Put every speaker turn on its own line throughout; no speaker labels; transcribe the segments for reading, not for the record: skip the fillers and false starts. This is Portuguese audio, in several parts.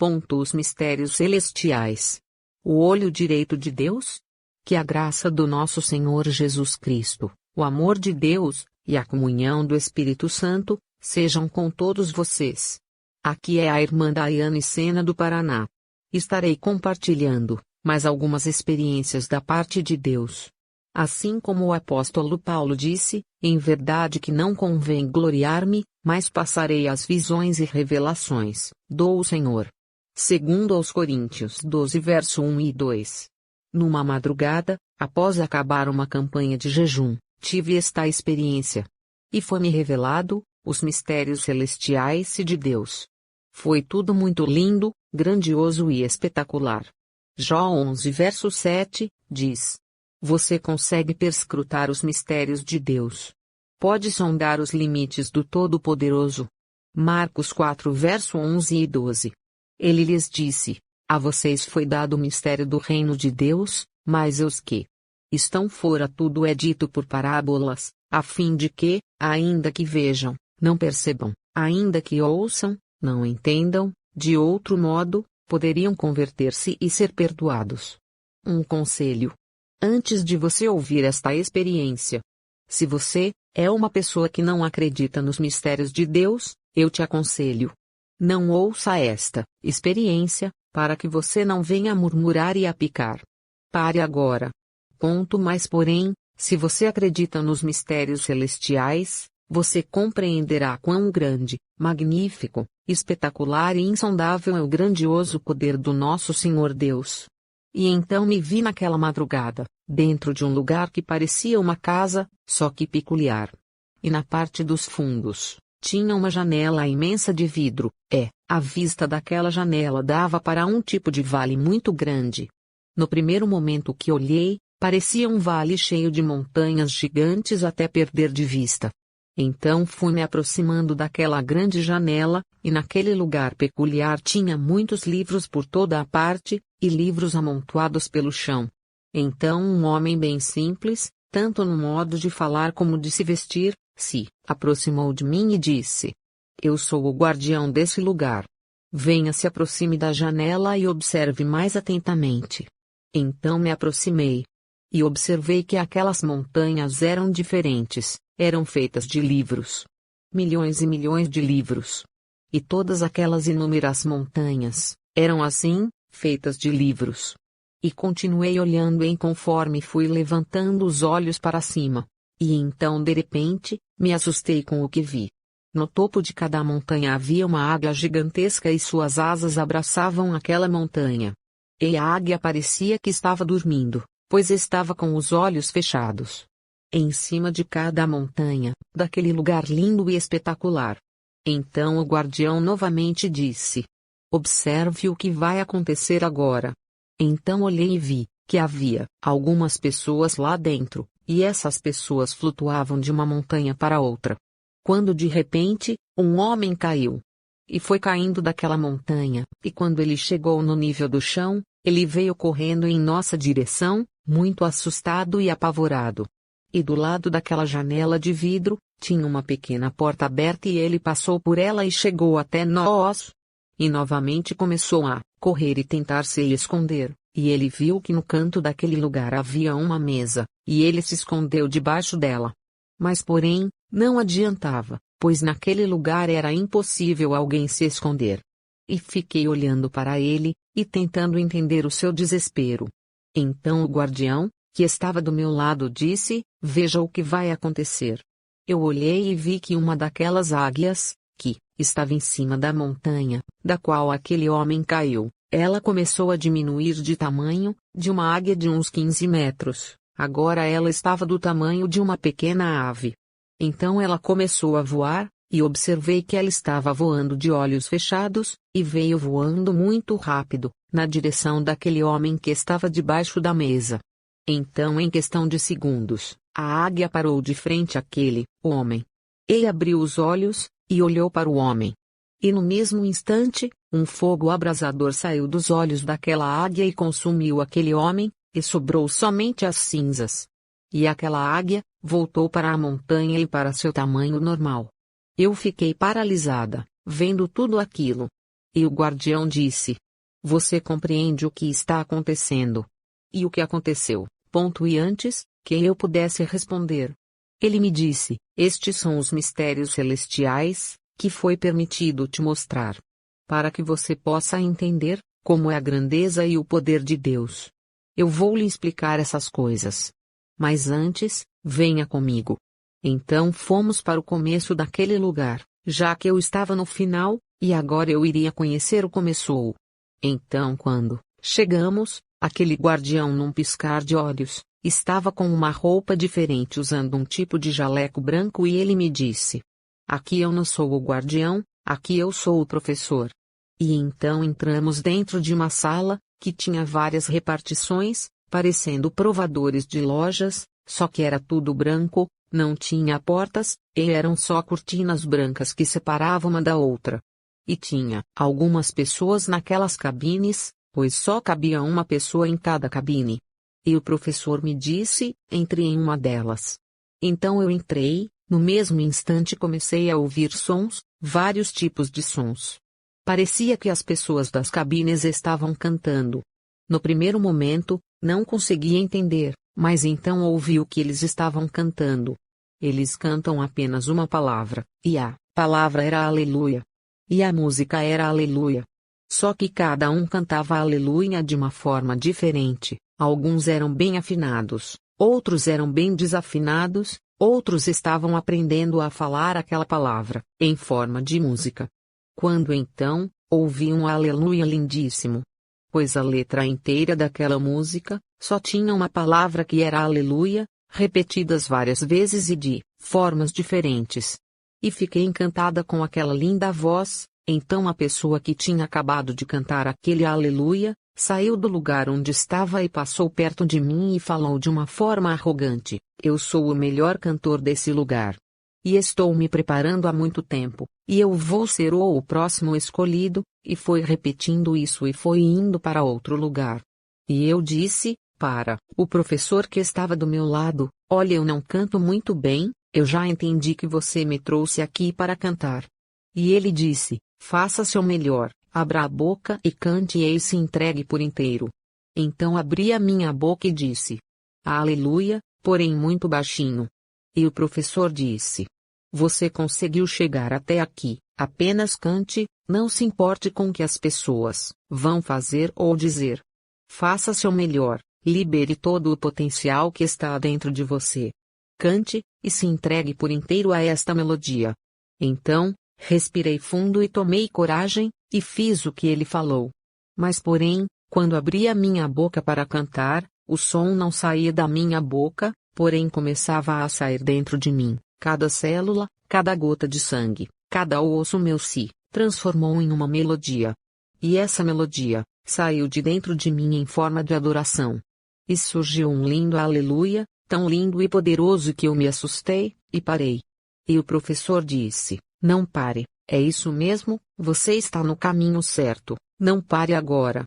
Os mistérios celestiais. O olho direito de Deus? Que a graça do nosso Senhor Jesus Cristo, o amor de Deus, e a comunhão do Espírito Santo, sejam com todos vocês. Aqui é a irmã Daiane Sena do Paraná. Estarei compartilhando mais algumas experiências da parte de Deus. Assim como o apóstolo Paulo disse, em verdade que não convém gloriar-me, mas passarei as visões e revelações do Senhor. Segundo aos Coríntios 12 verso 1 e 2. Numa madrugada, após acabar uma campanha de jejum, tive esta experiência. E foi-me revelado os mistérios celestiais e de Deus. Foi tudo muito lindo, grandioso e espetacular. Jó 11 verso 7, diz: Você consegue perscrutar os mistérios de Deus. Pode sondar os limites do Todo-Poderoso. Marcos 4 verso 11 e 12. Ele lhes disse: A vocês foi dado o mistério do reino de Deus, mas os que estão fora tudo é dito por parábolas, a fim de que, ainda que vejam, não percebam, ainda que ouçam, não entendam, de outro modo, poderiam converter-se e ser perdoados. Um conselho. Antes de você ouvir esta experiência, se você é uma pessoa que não acredita nos mistérios de Deus, eu te aconselho: não ouça esta experiência, para que você não venha murmurar e a picar. Pare agora. Mas porém, se você acredita nos mistérios celestiais, você compreenderá quão grande, magnífico, espetacular e insondável é o grandioso poder do nosso Senhor Deus. E então me vi naquela madrugada, dentro de um lugar que parecia uma casa, só que peculiar. E na parte dos fundos, tinha uma janela imensa de vidro. A vista daquela janela dava para um tipo de vale muito grande. No primeiro momento que olhei, parecia um vale cheio de montanhas gigantes até perder de vista. Então fui me aproximando daquela grande janela, e naquele lugar peculiar tinha muitos livros por toda a parte, e livros amontoados pelo chão. Então um homem bem simples, tanto no modo de falar como de se vestir, se aproximou de mim e disse: Eu sou o guardião desse lugar. Venha, se aproxime da janela e observe mais atentamente. Então me aproximei. E observei que aquelas montanhas eram diferentes, eram feitas de livros. Milhões e milhões de livros. E todas aquelas inúmeras montanhas, eram assim, feitas de livros. E continuei olhando conforme fui levantando os olhos para cima. E então de repente, me assustei com o que vi. No topo de cada montanha havia uma águia gigantesca e suas asas abraçavam aquela montanha. E a águia parecia que estava dormindo, pois estava com os olhos fechados. Em cima de cada montanha, daquele lugar lindo e espetacular. Então o guardião novamente disse: Observe o que vai acontecer agora. Então olhei e vi que havia algumas pessoas lá dentro, e essas pessoas flutuavam de uma montanha para outra. Quando de repente, um homem caiu. E foi caindo daquela montanha, e quando ele chegou no nível do chão, ele veio correndo em nossa direção, muito assustado e apavorado. E do lado daquela janela de vidro, tinha uma pequena porta aberta e ele passou por ela e chegou até nós. E novamente começou a correr e tentar se esconder, e ele viu que no canto daquele lugar havia uma mesa, e ele se escondeu debaixo dela. Mas porém, não adiantava, pois naquele lugar era impossível alguém se esconder. E fiquei olhando para ele, e tentando entender o seu desespero. Então o guardião, que estava do meu lado, disse: Veja o que vai acontecer. Eu olhei e vi que uma daquelas águias, que estava em cima da montanha, da qual aquele homem caiu, ela começou a diminuir de tamanho, de uma águia de uns 15 metros, agora ela estava do tamanho de uma pequena ave. Então ela começou a voar, e observei que ela estava voando de olhos fechados, e veio voando muito rápido, na direção daquele homem que estava debaixo da mesa. Então em questão de segundos, a águia parou de frente àquele homem. Ele abriu os olhos, e olhou para o homem. E no mesmo instante, um fogo abrasador saiu dos olhos daquela águia e consumiu aquele homem, e sobrou somente as cinzas. E aquela águia voltou para a montanha e para seu tamanho normal. Eu fiquei paralisada, vendo tudo aquilo. E o guardião disse: Você compreende o que está acontecendo? E o que aconteceu? E antes que eu pudesse responder, ele me disse: Estes são os mistérios celestiais, que foi permitido te mostrar, para que você possa entender como é a grandeza e o poder de Deus. Eu vou lhe explicar essas coisas. Mas antes, venha comigo. Então fomos para o começo daquele lugar, já que eu estava no final, e agora eu iria conhecer o começo. Então quando chegamos, aquele guardião num piscar de olhos, estava com uma roupa diferente usando um tipo de jaleco branco e ele me disse: Aqui eu não sou o guardião, aqui eu sou o professor. E então entramos dentro de uma sala, que tinha várias repartições, parecendo provadores de lojas, só que era tudo branco, não tinha portas, e eram só cortinas brancas que separavam uma da outra. E tinha algumas pessoas naquelas cabines, pois só cabia uma pessoa em cada cabine. E o professor me disse: Entre em uma delas. Então eu entrei, no mesmo instante comecei a ouvir sons, vários tipos de sons. Parecia que as pessoas das cabines estavam cantando. No primeiro momento, não conseguia entender, mas então ouvi o que eles estavam cantando. Eles cantam apenas uma palavra, e a palavra era Aleluia. E a música era Aleluia. Só que cada um cantava Aleluia de uma forma diferente, alguns eram bem afinados, outros eram bem desafinados, outros estavam aprendendo a falar aquela palavra, em forma de música. Quando então, ouvi um Aleluia lindíssimo. Pois a letra inteira daquela música, só tinha uma palavra que era Aleluia, repetidas várias vezes e de formas diferentes. E fiquei encantada com aquela linda voz. Então a pessoa que tinha acabado de cantar aquele Aleluia, saiu do lugar onde estava e passou perto de mim e falou de uma forma arrogante: Eu sou o melhor cantor desse lugar. E estou me preparando há muito tempo, e eu vou ser o próximo escolhido, e foi repetindo isso e foi indo para outro lugar. E eu disse, para o professor que estava do meu lado: Olha, eu não canto muito bem, eu já entendi que você me trouxe aqui para cantar. E ele disse: Faça seu melhor, abra a boca e cante e se entregue por inteiro. Então abri a minha boca e disse: Aleluia, porém muito baixinho. E o professor disse: Você conseguiu chegar até aqui, apenas cante, não se importe com o que as pessoas vão fazer ou dizer. Faça seu melhor, libere todo o potencial que está dentro de você. Cante, e se entregue por inteiro a esta melodia. Então, respirei fundo e tomei coragem, e fiz o que ele falou. Mas porém, quando abri a minha boca para cantar, o som não saía da minha boca, porém começava a sair dentro de mim. Cada célula, cada gota de sangue, cada osso meu se transformou em uma melodia. E essa melodia saiu de dentro de mim em forma de adoração. E surgiu um lindo aleluia, tão lindo e poderoso que eu me assustei, e parei. E o professor disse: Não pare, é isso mesmo, você está no caminho certo, não pare agora.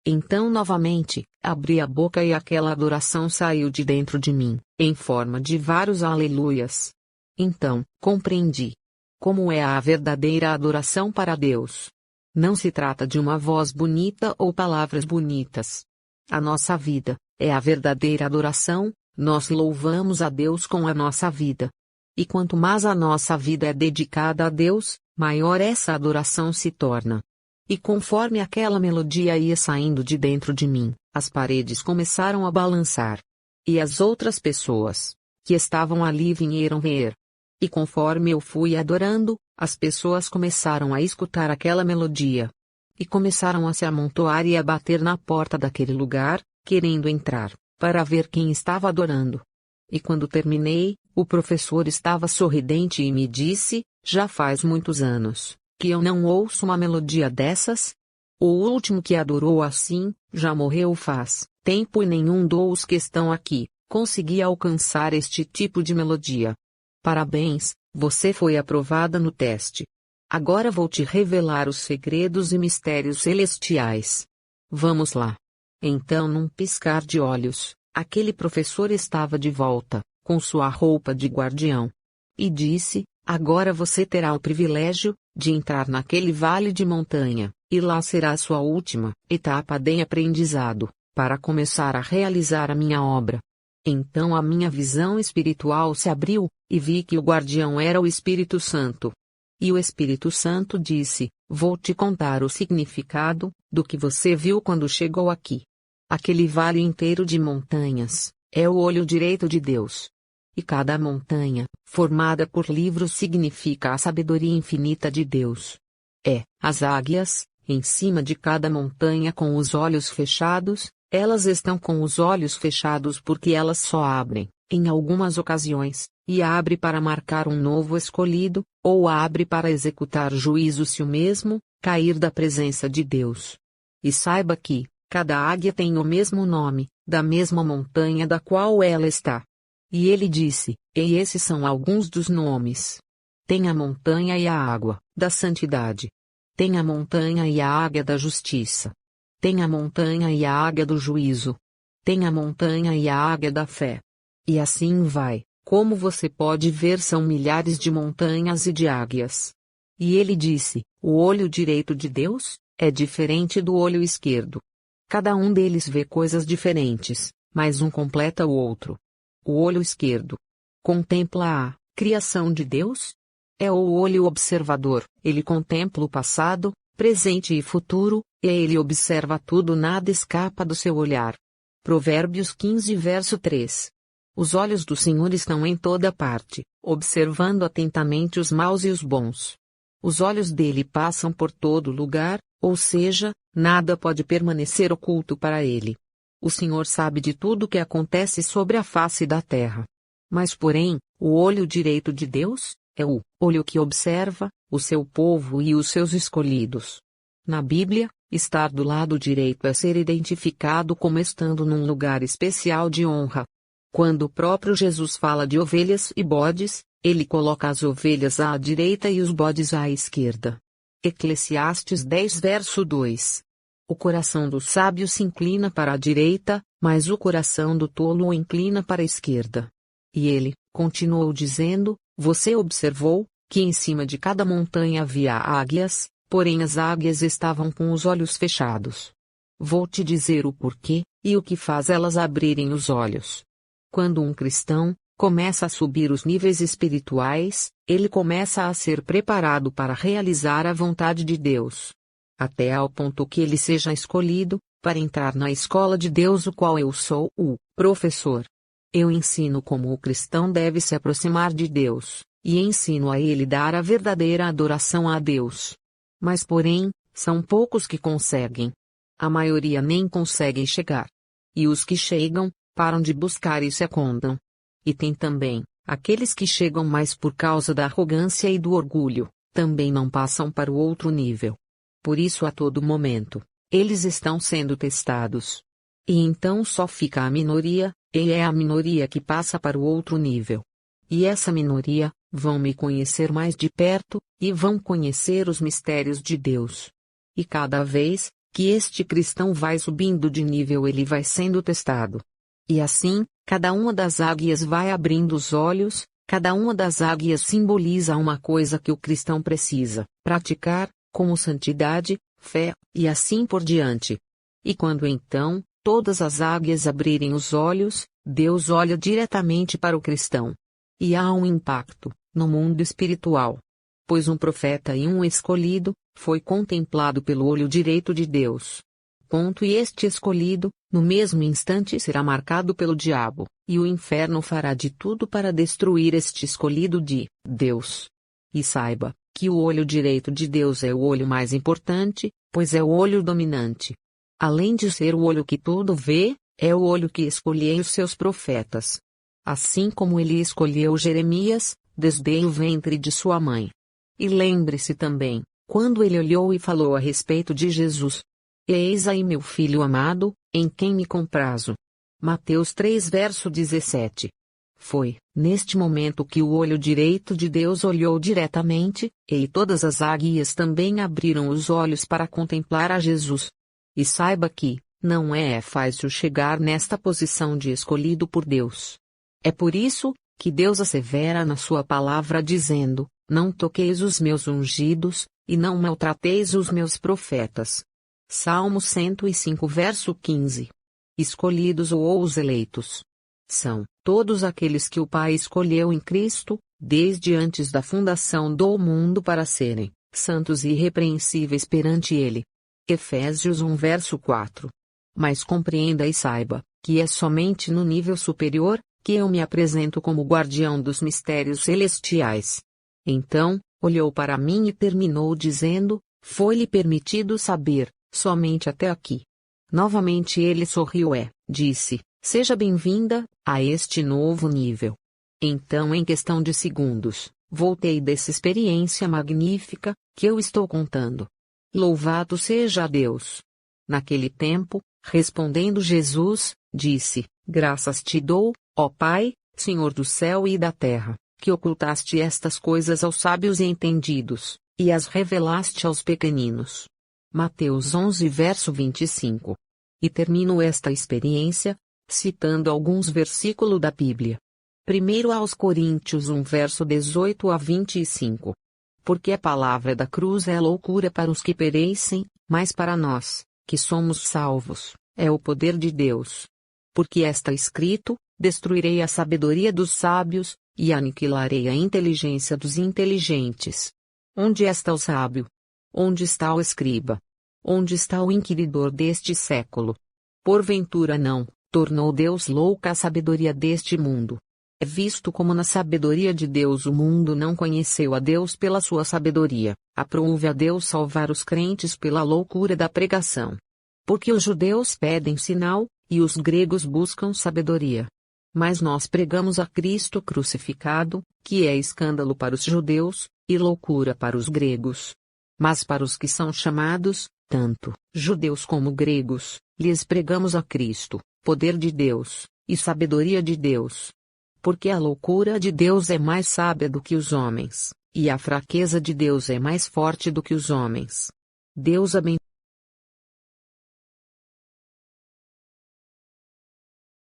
Então novamente, abri a boca e aquela adoração saiu de dentro de mim, em forma de vários aleluias. Então, compreendi como é a verdadeira adoração para Deus. Não se trata de uma voz bonita ou palavras bonitas. A nossa vida é a verdadeira adoração, nós louvamos a Deus com a nossa vida. E quanto mais a nossa vida é dedicada a Deus, maior essa adoração se torna. E conforme aquela melodia ia saindo de dentro de mim, as paredes começaram a balançar. E as outras pessoas que estavam ali vieram ver. E conforme eu fui adorando, as pessoas começaram a escutar aquela melodia. E começaram a se amontoar e a bater na porta daquele lugar, querendo entrar, para ver quem estava adorando. E quando terminei, o professor estava sorridente e me disse: Já faz muitos anos que eu não ouço uma melodia dessas. O último que adorou assim, já morreu faz tempo e nenhum dos que estão aqui conseguia alcançar este tipo de melodia. Parabéns, você foi aprovada no teste. Agora vou te revelar os segredos e mistérios celestiais. Vamos lá. Então, num piscar de olhos, aquele professor estava de volta, com sua roupa de guardião. E disse: Agora você terá o privilégio de entrar naquele vale de montanha, E lá será a sua última etapa de aprendizado, para começar a realizar a minha obra. Então a minha visão espiritual se abriu, e vi que o guardião era o Espírito Santo. E o Espírito Santo disse: vou te contar o significado do que você viu quando chegou aqui. Aquele vale inteiro de montanhas é o olho direito de Deus. E cada montanha, formada por livros, significa a sabedoria infinita de Deus. As águias, em cima de cada montanha com os olhos fechados, elas estão com os olhos fechados porque elas só abrem, em algumas ocasiões, e abre para marcar um novo escolhido, ou abre para executar juízo se o mesmo cair da presença de Deus. E saiba que cada águia tem o mesmo nome, da mesma montanha da qual ela está. E ele disse: e esses são alguns dos nomes. Tem a montanha e a água, da santidade. Tem a montanha e a águia da justiça. Tem a montanha e a águia do juízo. Tem a montanha e a águia da fé. E assim vai. Como você pode ver, são milhares de montanhas e de águias. E ele disse: o olho direito de Deus é diferente do olho esquerdo. Cada um deles vê coisas diferentes, mas um completa o outro. O olho esquerdo contempla a criação de Deus. É o olho observador, ele contempla o passado, presente e futuro, e ele observa tudo, nada escapa do seu olhar. Provérbios 15, verso 3. Os olhos do Senhor estão em toda parte, observando atentamente os maus e os bons. Os olhos dele passam por todo lugar, ou seja, nada pode permanecer oculto para ele. O Senhor sabe de tudo o que acontece sobre a face da terra. Mas porém, o olho direito de Deus é o olho que observa o seu povo e os seus escolhidos. Na Bíblia, estar do lado direito é ser identificado como estando num lugar especial de honra. Quando o próprio Jesus fala de ovelhas e bodes, ele coloca as ovelhas à direita e os bodes à esquerda. Eclesiastes 10, verso 2. O coração do sábio se inclina para a direita, mas o coração do tolo o inclina para a esquerda. E ele continuou dizendo: você observou que em cima de cada montanha havia águias, porém as águias estavam com os olhos fechados. Vou te dizer o porquê, e o que faz elas abrirem os olhos. Quando um cristão começa a subir os níveis espirituais, ele começa a ser preparado para realizar a vontade de Deus. Até ao ponto que ele seja escolhido para entrar na escola de Deus, o qual eu sou o professor. Eu ensino como o cristão deve se aproximar de Deus, e ensino a ele dar a verdadeira adoração a Deus. Mas porém, são poucos que conseguem. A maioria nem conseguem chegar. E os que chegam, param de buscar e se acondam. E tem também aqueles que chegam mais por causa da arrogância e do orgulho, também não passam para o outro nível. Por isso a todo momento, eles estão sendo testados. E então só fica a minoria, e é a minoria que passa para o outro nível. E essa minoria, vão me conhecer mais de perto, e vão conhecer os mistérios de Deus. E cada vez que este cristão vai subindo de nível, ele vai sendo testado. E assim, cada uma das águias vai abrindo os olhos, cada uma das águias simboliza uma coisa que o cristão precisa praticar, como santidade, fé, e assim por diante. E quando então todas as águias abrirem os olhos, Deus olha diretamente para o cristão. E há um impacto no mundo espiritual. Pois um profeta e um escolhido foi contemplado pelo olho direito de Deus. E este escolhido, no mesmo instante, será marcado pelo diabo, e o inferno fará de tudo para destruir este escolhido de Deus. E saiba que o olho direito de Deus é o olho mais importante, pois é o olho dominante. Além de ser o olho que tudo vê, é o olho que escolheu os seus profetas. Assim como ele escolheu Jeremias, desde o ventre de sua mãe. E lembre-se também, quando ele olhou e falou a respeito de Jesus: eis aí meu filho amado, em quem me comprazo. Mateus 3, verso 17. Foi neste momento que o olho direito de Deus olhou diretamente, e todas as águias também abriram os olhos para contemplar a Jesus. E saiba que não é fácil chegar nesta posição de escolhido por Deus. É por isso que Deus assevera na sua palavra dizendo: Não toqueis os meus ungidos, e não maltrateis os meus profetas. Salmo 105 verso 15. Escolhidos ou os eleitos. São todos aqueles que o Pai escolheu em Cristo, desde antes da fundação do mundo para serem santos e irrepreensíveis perante Ele. Efésios 1 verso 4. Mas compreenda e saiba, que é somente no nível superior, que eu me apresento como guardião dos mistérios celestiais. Então, olhou para mim e terminou dizendo, foi-lhe permitido saber, somente até aqui. Novamente ele sorriu e disse, seja bem-vinda, a este novo nível. Então em questão de segundos, voltei dessa experiência magnífica, que eu estou contando. Louvado seja Deus! Naquele tempo, respondendo Jesus, disse, graças te dou, ó Pai, Senhor do céu e da terra, que ocultaste estas coisas aos sábios e entendidos, e as revelaste aos pequeninos. Mateus 11 verso 25. E termino esta experiência, citando alguns versículos da Bíblia. 1 aos Coríntios 1 verso 18 a 25. Porque a palavra da cruz é loucura para os que perecem, mas para nós, que somos salvos, é o poder de Deus. Porque está escrito, destruirei a sabedoria dos sábios, e aniquilarei a inteligência dos inteligentes. Onde está o sábio? Onde está o escriba? Onde está o inquiridor deste século? Porventura não, tornou Deus louca a sabedoria deste mundo. É visto como na sabedoria de Deus o mundo não conheceu a Deus pela sua sabedoria, aprouve a Deus salvar os crentes pela loucura da pregação. Porque os judeus pedem sinal, e os gregos buscam sabedoria. Mas nós pregamos a Cristo crucificado, que é escândalo para os judeus, e loucura para os gregos. Mas para os que são chamados, tanto judeus como gregos, lhes pregamos a Cristo, poder de Deus, e sabedoria de Deus. Porque a loucura de Deus é mais sábia do que os homens, e a fraqueza de Deus é mais forte do que os homens. Deus abençoe.